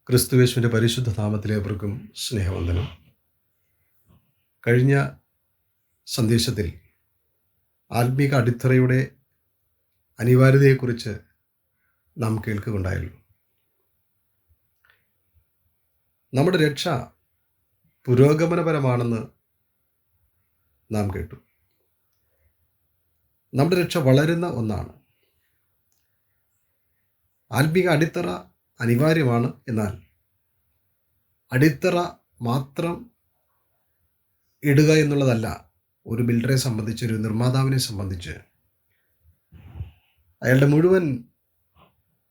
ക്രിസ്തുയേശുവിൻ്റെ പരിശുദ്ധ നാമത്തിലേവർക്കും സ്നേഹവന്ദനം. കഴിഞ്ഞ സന്ദേശത്തിൽ ആത്മീക അടിത്തറയുടെ അനിവാര്യതയെക്കുറിച്ച് നാം കേൾക്കുകയുണ്ടായല്ലോ. നമ്മുടെ രക്ഷ പുരോഗമനപരമാണെന്ന് നാം കേട്ടു. നമ്മുടെ രക്ഷ വളരുന്ന ഒന്നാണ്. ആത്മീക അടിത്തറ അനിവാര്യമാണ്. എന്നാൽ അടിത്തറ മാത്രം ഇടുക എന്നുള്ളതല്ല ഒരു ബിൽഡറെ സംബന്ധിച്ച്, ഒരു നിർമ്മാതാവിനെ സംബന്ധിച്ച്. അയാളുടെ മുഴുവൻ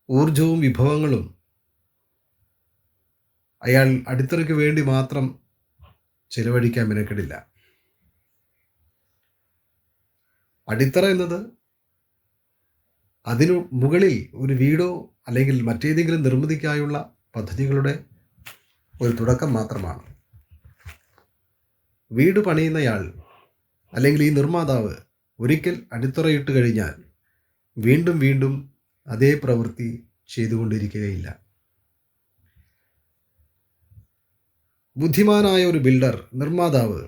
ഊർജവും വിഭവങ്ങളും അയാൾ അടിത്തറയ്ക്ക് വേണ്ടി മാത്രം ചിലവഴിക്കാൻ മെനക്കെടില്ല. അടിത്തറ എന്നത് അതിനു മുകളിൽ ഒരു വീടോ അല്ലെങ്കിൽ മറ്റേതെങ്കിലും നിർമ്മിതിക്കായുള്ള പദ്ധതികളുടെ ഒരു തുടക്കം മാത്രമാണ്. വീട് പണിയുന്നയാൾ അല്ലെങ്കിൽ ഈ നിർമ്മാതാവ് ഒരിക്കൽ അടിത്തറയിട്ട് കഴിഞ്ഞാൽ വീണ്ടും വീണ്ടും അതേ പ്രവൃത്തി ചെയ്തുകൊണ്ടിരിക്കുകയില്ല. ബുദ്ധിമാനായ ഒരു ബിൽഡർ, നിർമ്മാതാവ്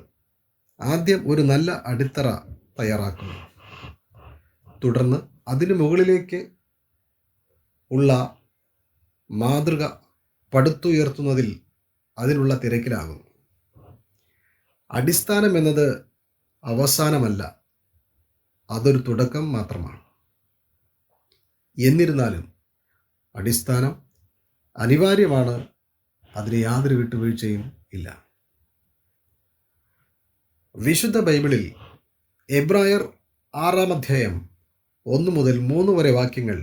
ആദ്യം ഒരു നല്ല അടിത്തറ തയ്യാറാക്കുന്നു. തുടർന്ന് അതിനു മുകളിലേക്ക് ഉള്ള മാതൃക പടുത്തുയർത്തുന്നതിൽ അതിനുള്ള തിരക്കിലാകുന്നു. അടിസ്ഥാനം എന്നത് അവസാനമല്ല, അതൊരു തുടക്കം മാത്രമാണ്. എന്നിരുന്നാലും അടിസ്ഥാനം അനിവാര്യമാണ്. അതിന് യാതൊരു വിട്ടുവീഴ്ചയും ഇല്ല. വിശുദ്ധ ബൈബിളിൽ എബ്രായർ 6-ാം അധ്യായം 1 മുതൽ 3 വരെ വാക്യങ്ങൾ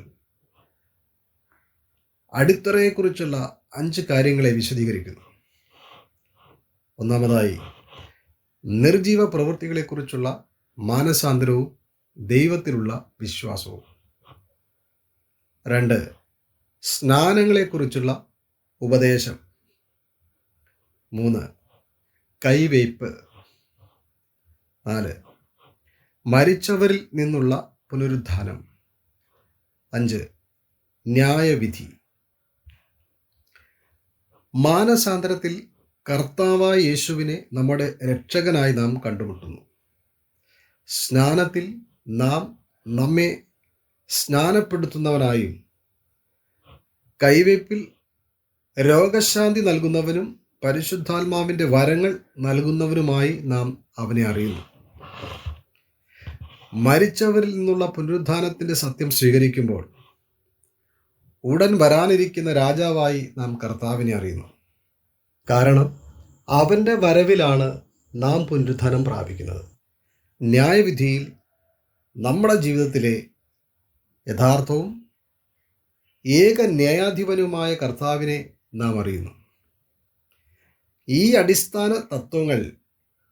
അടിത്തറയെക്കുറിച്ചുള്ള 5 കാര്യങ്ങളെ വിശദീകരിക്കുന്നു. ഒന്നാമതായി, നിർജീവ പ്രവൃത്തികളെക്കുറിച്ചുള്ള മാനസാന്തരവും ദൈവത്തിലുള്ള വിശ്വാസവും. 2, സ്നാനങ്ങളെക്കുറിച്ചുള്ള ഉപദേശം. 3, കൈവയ്പ്. 4, മരിച്ചവരിൽ നിന്നുള്ള പുനരുത്ഥാനം. 5, ന്യായവിധി. മാനസാന്തരത്തിൽ കർത്താവായ യേശുവിനെ നമ്മുടെ രക്ഷകനായി നാം കണ്ടുമുട്ടുന്നു. സ്നാനത്തിൽ നാം നമ്മെ സ്നാനപ്പെടുത്തുന്നവനായും കൈവയ്പിൽ രോഗശാന്തി നൽകുന്നവനും പരിശുദ്ധാത്മാവിൻ്റെ വരങ്ങൾ നൽകുന്നവനുമായി നാം അവനെ അറിയുന്നു. മരിച്ചവരിൽ നിന്നുള്ള പുനരുത്ഥാനത്തിൻ്റെ സത്യം സ്വീകരിക്കുമ്പോൾ ഉടൻ വരാനിരിക്കുന്ന രാജാവായി നാം കർത്താവിനെ അറിയുന്നു. കാരണം അവൻ്റെ വരവിലാണ് നാം പുനരുത്ഥാനം പ്രാപിക്കുന്നത്. ന്യായവിധിയിൽ നമ്മുടെ ജീവിതത്തിലെ യഥാർത്ഥവും ഏക ന്യായാധിപനുമായ കർത്താവിനെ നാം അറിയുന്നു. ഈ അടിസ്ഥാന തത്വങ്ങൾ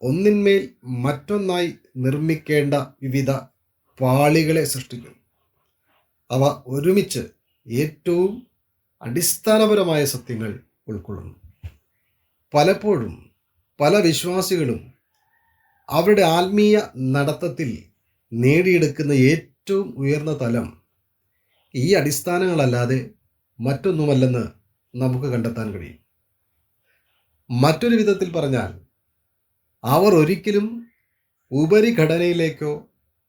ഒന്നിന്മേൽ മറ്റൊന്നായി നിർമ്മിക്കേണ്ട വിവിധ പാളികളെ സൃഷ്ടിക്കുന്നു. അവ ഒരുമിച്ച് ഏറ്റവും അടിസ്ഥാനപരമായ സത്യങ്ങൾ ഉൾക്കൊള്ളുന്നു. പലപ്പോഴും പല വിശ്വാസികളും അവരുടെ ആത്മീയ നടത്തത്തിൽ നേടിയെടുക്കുന്ന ഏറ്റവും ഉയർന്ന തലം ഈ അടിസ്ഥാനങ്ങളല്ലാതെ മറ്റൊന്നുമല്ലെന്ന് നമുക്ക് കണ്ടെത്താൻ കഴിയും. മറ്റൊരു വിധത്തിൽ പറഞ്ഞാൽ, അവർ ഒരിക്കലും ഉപരിഘടനയിലേക്കോ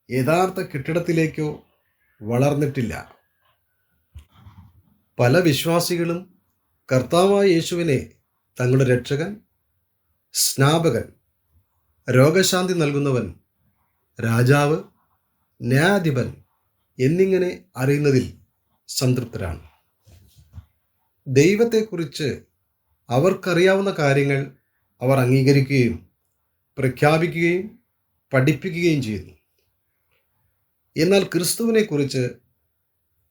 യഥാർത്ഥ കെട്ടിടത്തിലേക്കോ വളർന്നിട്ടില്ല. പല വിശ്വാസികളും കർത്താവായ യേശുവിനെ തങ്ങളുടെ രക്ഷകൻ, സ്നാപകൻ, രോഗശാന്തി നൽകുന്നവൻ, രാജാവ്, ന്യായാധിപൻ എന്നിങ്ങനെ അറിയുന്നതിൽ സംതൃപ്തരാണ്. ദൈവത്തെക്കുറിച്ച് അവർക്കറിയാവുന്ന കാര്യങ്ങൾ അവർ അംഗീകരിക്കുകയും പ്രഖ്യാപിക്കുകയും പഠിപ്പിക്കുകയും ചെയ്യുന്നു. എന്നാൽ ക്രിസ്തുവിനെക്കുറിച്ച്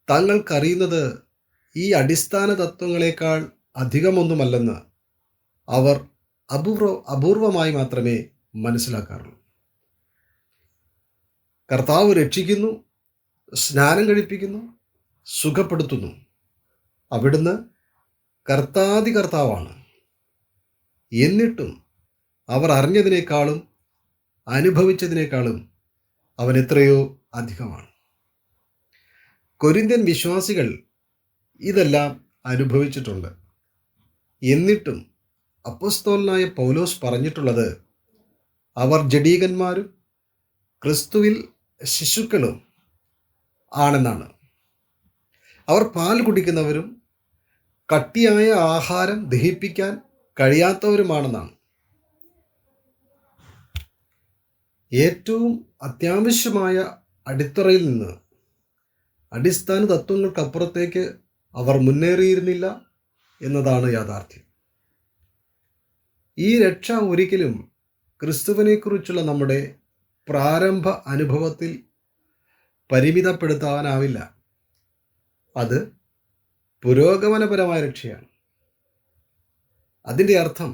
തങ്ങൾക്കറിയുന്നത് ഈ അടിസ്ഥാന തത്വങ്ങളെക്കാൾ അധികമൊന്നുമല്ലെന്ന് അവർ അപൂർവമായി മാത്രമേ മനസ്സിലാക്കാറുള്ളൂ. കർത്താവ് രക്ഷിക്കുന്നു, സ്നാനം കഴിപ്പിക്കുന്നു, സുഖപ്പെടുത്തുന്നു. അവിടുന്ന് കർത്താവാണ്. എന്നിട്ടും അവർ അറിഞ്ഞതിനേക്കാളും അനുഭവിച്ചതിനേക്കാളും അവൻ എത്രയോ അധികമാണ്. കൊരിന്ത്യൻ വിശ്വാസികൾ ഇതെല്ലാം അനുഭവിച്ചിട്ടുണ്ട്. എന്നിട്ടും അപ്പോസ്തലനായ പൗലോസ് പറഞ്ഞിട്ടുള്ളത് അവർ ജഡീകന്മാരും ക്രിസ്തുവിൽ ശിശുക്കളും ആണെന്നാണ്. അവർ പാൽ കുടിക്കുന്നവരും കട്ടിയായ ആഹാരം ദഹിപ്പിക്കാൻ കഴിയാത്തവരുമാണെന്നാണ്. ഏറ്റവും അത്യാവശ്യമായ അടിത്തറയിൽ നിന്ന് അടിസ്ഥാന തത്വങ്ങൾക്കപ്പുറത്തേക്ക് അവർ മുന്നേറിയിരുന്നില്ല എന്നതാണ് യാഥാർത്ഥ്യം. ഈ രക്ഷ ഒരിക്കലും ക്രിസ്തുവിനെക്കുറിച്ചുള്ള നമ്മുടെ പ്രാരംഭ അനുഭവത്തിൽ പരിമിതപ്പെടുത്താനാവില്ല. അത് പുരോഗമനപരമായ രക്ഷയാണ്. അതിൻ്റെ അർത്ഥം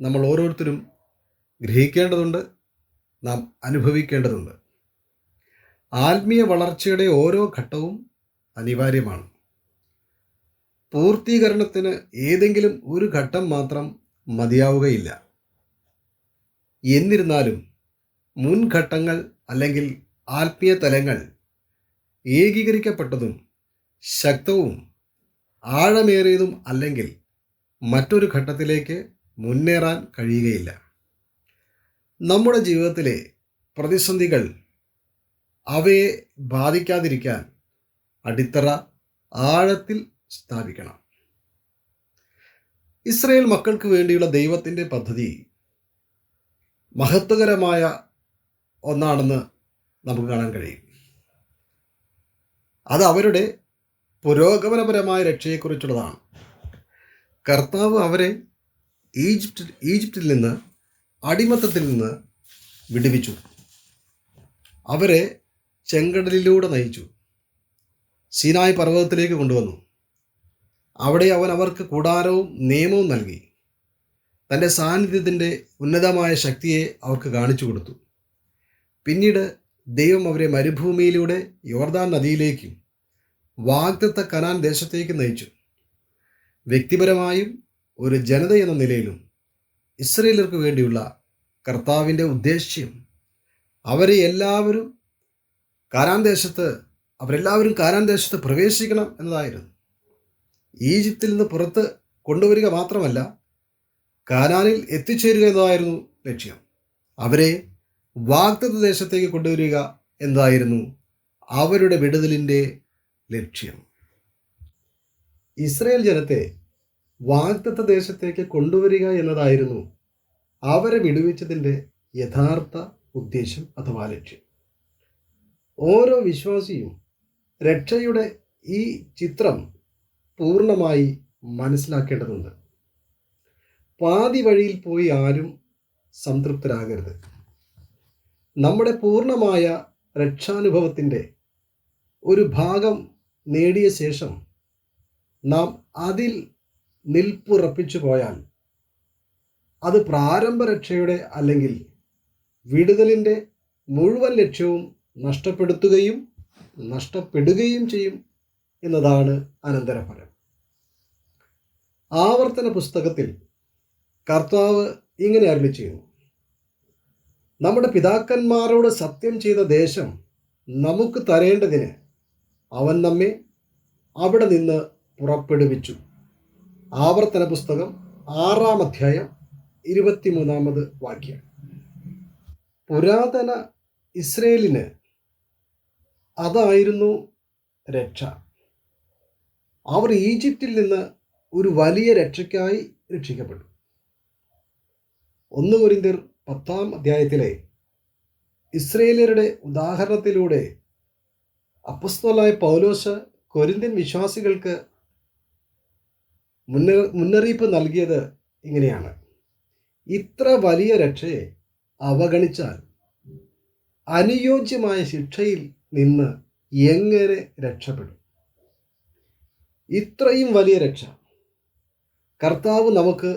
നമ്മൾ ഓരോരുത്തരും ഗ്രഹിക്കേണ്ടതുണ്ട്, നാം അനുഭവിക്കേണ്ടതുണ്ട്. ആത്മീയ വളർച്ചയുടെ ഓരോ ഘട്ടവും അനിവാര്യമാണ്. പൂർത്തീകരണത്തിന് ഏതെങ്കിലും ഒരു ഘട്ടം മാത്രം മതിയാവുകയില്ല. എന്നിരുന്നാലും മുൻഘട്ടങ്ങൾ അല്ലെങ്കിൽ ആത്മീയ തലങ്ങൾ ഏകീകരിക്കപ്പെട്ടതും ശക്തവും ആഴമേറിയതും അല്ലെങ്കിൽ മറ്റൊരു ഘട്ടത്തിലേക്ക് മുന്നേറാൻ കഴിയുകയില്ല. നമ്മുടെ ജീവിതത്തിലെ പ്രതിസന്ധികൾ അവയെ ബാധിക്കാതിരിക്കാൻ അടിത്തറ ആഴത്തിൽ സ്ഥാപിക്കണം. ഇസ്രായേൽ മക്കൾക്ക് വേണ്ടിയുള്ള ദൈവത്തിൻ്റെ പദ്ധതി മഹത്വകരമായ ഒന്നാണെന്ന് നമുക്ക് കാണാൻ കഴിയും. അത് അവരുടെ പുരോഗമനപരമായ രക്ഷയെക്കുറിച്ചുള്ളതാണ്. കർത്താവ് അവരെ ഈജിപ്തിൽ നിന്ന്, അടിമത്തത്തിൽ നിന്ന് വിടുവിച്ചു. അവരെ ചെങ്കടലിലൂടെ നയിച്ചു. സീനായ് പർവ്വതത്തിലേക്ക് കൊണ്ടുവന്നു. അവിടെ അവൻ അവർക്ക് കൂടാരവും നിയമവും നൽകി. തൻ്റെ സാന്നിധ്യത്തിൻ്റെ ഉന്നതമായ ശക്തിയെ അവർക്ക് കാണിച്ചു കൊടുത്തു. പിന്നീട് ദൈവം അവരെ മരുഭൂമിയിലൂടെ യോർദാൻ നദിയിലേക്കും വാഗ്ദത്ത കനാൻ ദേശത്തേക്ക് നയിച്ചു. വ്യക്തിപരമായും ഒരു ജനത എന്ന നിലയിലും ഇസ്രായേലർക്ക് വേണ്ടിയുള്ള കർത്താവിൻ്റെ ഉദ്ദേശ്യം അവരെല്ലാവരും കാനാൻ ദേശത്ത് പ്രവേശിക്കണം എന്നതായിരുന്നു. ഈജിപ്തിൽ നിന്ന് പുറത്ത് കൊണ്ടുവരിക മാത്രമല്ല, കാനാനിൽ എത്തിച്ചേരുക എന്നതായിരുന്നു ലക്ഷ്യം. അവരെ വാഗ്ദത്ത ദേശത്തേക്ക് കൊണ്ടുവരിക എന്നതായിരുന്നു അവരുടെ വിടുതലിൻ്റെ ലക്ഷ്യം. ഇസ്രായേൽ ജനത്തെ വാഗ്ദത്ത ദേശത്തേക്ക് കൊണ്ടുവരിക എന്നതായിരുന്നു അവരെ വിടുവിച്ചതിൻ്റെ യഥാർത്ഥ ഉദ്ദേശം അഥവാ ലക്ഷ്യം. ഓരോ വിശ്വാസിയും രക്ഷയുടെ ഈ ചിത്രം പൂർണ്ണമായി മനസ്സിലാക്കേണ്ടതുണ്ട്. പാതി വഴിയിൽ പോയി ആരും സംതൃപ്തരാകരുത്. നമ്മുടെ പൂർണ്ണമായ രക്ഷാനുഭവത്തിൻ്റെ ഒരു ഭാഗം നേടിയ ശേഷം നാം അതിൽ നിൽപ്പുറപ്പിച്ചു പോയാൽ അത് പ്രാരംഭ രക്ഷയുടെ അല്ലെങ്കിൽ വിടുതലിൻ്റെ മുഴുവൻ ലക്ഷ്യവും നഷ്ടപ്പെടുകയും ചെയ്യും എന്നതാണ് അനന്തരഫലം. ആവർത്തന പുസ്തകത്തിൽ കർത്താവ് ഇങ്ങനെ അരുളിച്ചെയ്യുന്നു: നമ്മുടെ പിതാക്കന്മാരോട് സത്യം ചെയ്ത ദേശം നമുക്ക് തരേണ്ടതിന് അവൻ നമ്മെ അവിടെ നിന്ന് പുറപ്പെടുവിച്ചു. ആവർത്തന പുസ്തകം 6-ാം അധ്യായം 23-ാമത് വാക്യം. പുരാതന ഇസ്രയേലിന് അതായിരുന്നു രക്ഷ. അവർ ഈജിപ്തിൽ നിന്ന് ഒരു വലിയ രക്ഷയ്ക്കായി രക്ഷിക്കപ്പെട്ടു. 1 കൊരിന്ത്യർ 10-ാം അധ്യായത്തിലെ ഇസ്രയേലരുടെ ഉദാഹരണത്തിലൂടെ അപ്പോസ്തലനായ പൗലോസ് കൊരിന്ത്യൻ വിശ്വാസികൾക്ക് മുന്നറിയിപ്പ് നൽകിയത് ഇങ്ങനെയാണ്: ഇത്ര വലിയ രക്ഷയെ അവഗണിച്ചാൽ അനുയോജ്യമായ ശിക്ഷയിൽ നിന്ന് എങ്ങനെ രക്ഷപ്പെടും? ഇത്രയും വലിയ രക്ഷ, കർത്താവ് നമുക്ക്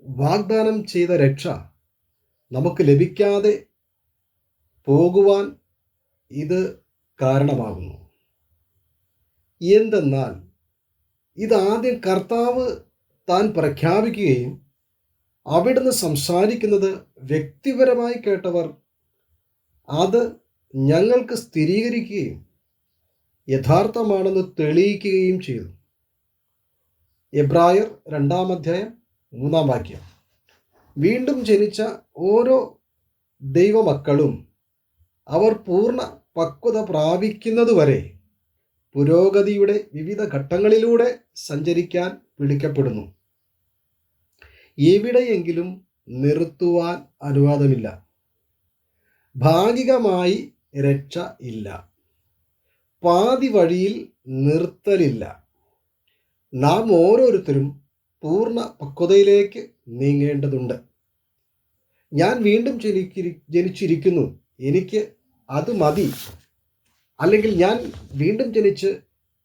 വാഗ്ദാനം ചെയ്ത രക്ഷ നമുക്ക് ലഭിക്കാതെ പോകുവാൻ ഇത് കാരണമാകുന്നു. എന്തെന്നാൽ ഇതാദ്യം കർത്താവ് താൻ പ്രഖ്യാപിക്കുകയും അവിടുന്ന് സംസാരിക്കുന്നത് വ്യക്തിപരമായി കേട്ടവർ അത് ഞങ്ങൾക്ക് സ്ഥിരീകരിക്കുകയും യഥാർത്ഥമാണെന്ന് തെളിയിക്കുകയും ചെയ്തു. എബ്രായർ 2-ാം അധ്യായം 3-ാം വാക്യം. വീണ്ടും ജനിച്ച ഓരോ ദൈവമക്കളും അവർ പൂർണ്ണ പക്വത പ്രാപിക്കുന്നതുവരെ പുരോഗതിയുടെ വിവിധ ഘട്ടങ്ങളിലൂടെ സഞ്ചരിക്കാൻ വിളിക്കപ്പെടുന്നു. എവിടെയെങ്കിലും നിർത്തുവാൻ അനുവാദമില്ല. ഭാഗികമായി രക്ഷ ഇല്ല. പാതി വഴിയിൽ നിർത്തലില്ല. നാം ഓരോരുത്തരും പൂർണ്ണ പക്വതയിലേക്ക് നീങ്ങേണ്ടതുണ്ട്. ഞാൻ വീണ്ടും ജനിച്ചിരിക്കുന്നു, എനിക്ക് അത് മതി, അല്ലെങ്കിൽ ഞാൻ വീണ്ടും ജനിച്ച്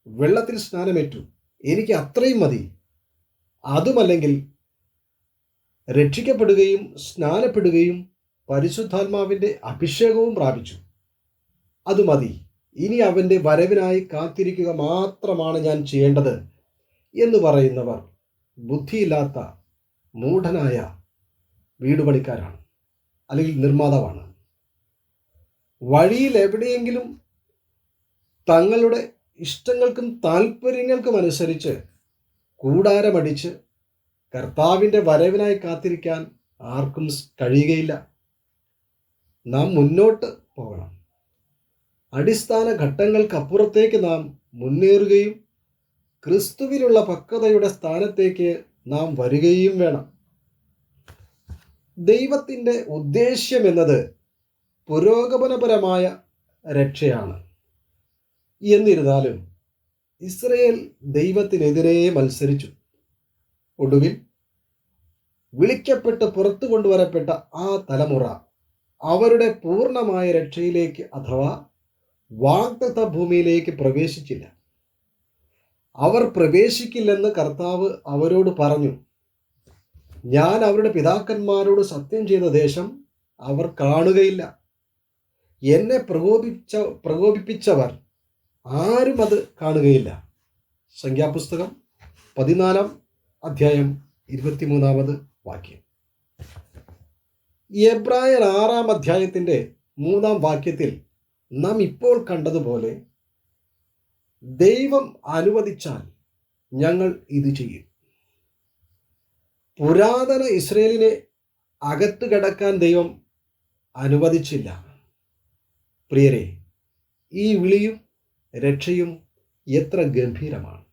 വെള്ളത്തിൽ സ്നാനമേറ്റു, എനിക്ക് അത്രയും മതി, അതുമല്ലെങ്കിൽ രക്ഷിക്കപ്പെടുകയും സ്നാനപ്പെടുകയും പരിശുദ്ധാത്മാവിൻ്റെ അഭിഷേകവും പ്രാപിച്ചു, അത് മതി, ഇനി അവൻ്റെ വരവിനായി കാത്തിരിക്കുക മാത്രമാണ് ഞാൻ ചെയ്യേണ്ടത് എന്ന് പറയുന്നവർ ബുദ്ധിയില്ലാത്ത മൂഢനായ വീടുപണിക്കാരാണ്, അല്ലെങ്കിൽ നിർമ്മാതാവാണ്. വഴിയിൽ എവിടെയെങ്കിലും തങ്ങളുടെ ഇഷ്ടങ്ങൾക്കും താല്പര്യങ്ങൾക്കും അനുസരിച്ച് കൂടാരമടിച്ച് കർത്താവിൻ്റെ വരവിനായി കാത്തിരിക്കാൻ ആർക്കും കഴിയുകയില്ല. നാം മുന്നോട്ട് പോകണം. അടിസ്ഥാന ഘട്ടങ്ങൾക്കപ്പുറത്തേക്ക് നാം മുന്നേറുകയും ക്രിസ്തുവിലുള്ള പക്വതയുടെ സ്ഥാനത്തേക്ക് നാം വരികയും വേണം. ദൈവത്തിൻ്റെ ഉദ്ദേശ്യം എന്നത് പുരോഗമനപരമായ രക്ഷയാണ്. എന്നിരുന്നാലും ഇസ്രയേൽ ദൈവത്തിനെതിരെ മത്സരിച്ചു. ഒടുവിൽ വിളിക്കപ്പെട്ട് പുറത്തു കൊണ്ടുവരപ്പെട്ട ആ തലമുറ അവരുടെ പൂർണ്ണമായ രക്ഷയിലേക്ക് അഥവാ വാഗ്ദത്ത ഭൂമിയിലേക്ക് പ്രവേശിച്ചില്ല. അവർ പ്രവേശിക്കില്ലെന്ന് കർത്താവ് അവരോട് പറഞ്ഞു. ഞാൻ അവരുടെ പിതാക്കന്മാരോട് സത്യം ചെയ്ത ദേശം അവർ കാണുകയില്ല. എന്നെ പ്രകോപിപ്പിച്ചവർ ആരും അത് കാണുകയില്ല. സംഖ്യാപുസ്തകം 14-ാം അധ്യായം 23-ാമത് വാക്യം. എബ്രായർ 6-ാം അധ്യായത്തിൻ്റെ 3-ാം വാക്യത്തിൽ നാം ഇപ്പോൾ കണ്ടതുപോലെ ദൈവം അനുവദിച്ചാൽ ഞങ്ങൾ ഇത് ചെയ്യും. പുരാതന ഇസ്രയേലിനെ അകത്ത് കടക്കാൻ ദൈവം അനുവദിച്ചില്ല. പ്രിയരെ, ഈ വിളിയും രക്ഷയും എത്ര ഗംഭീരമാണ്!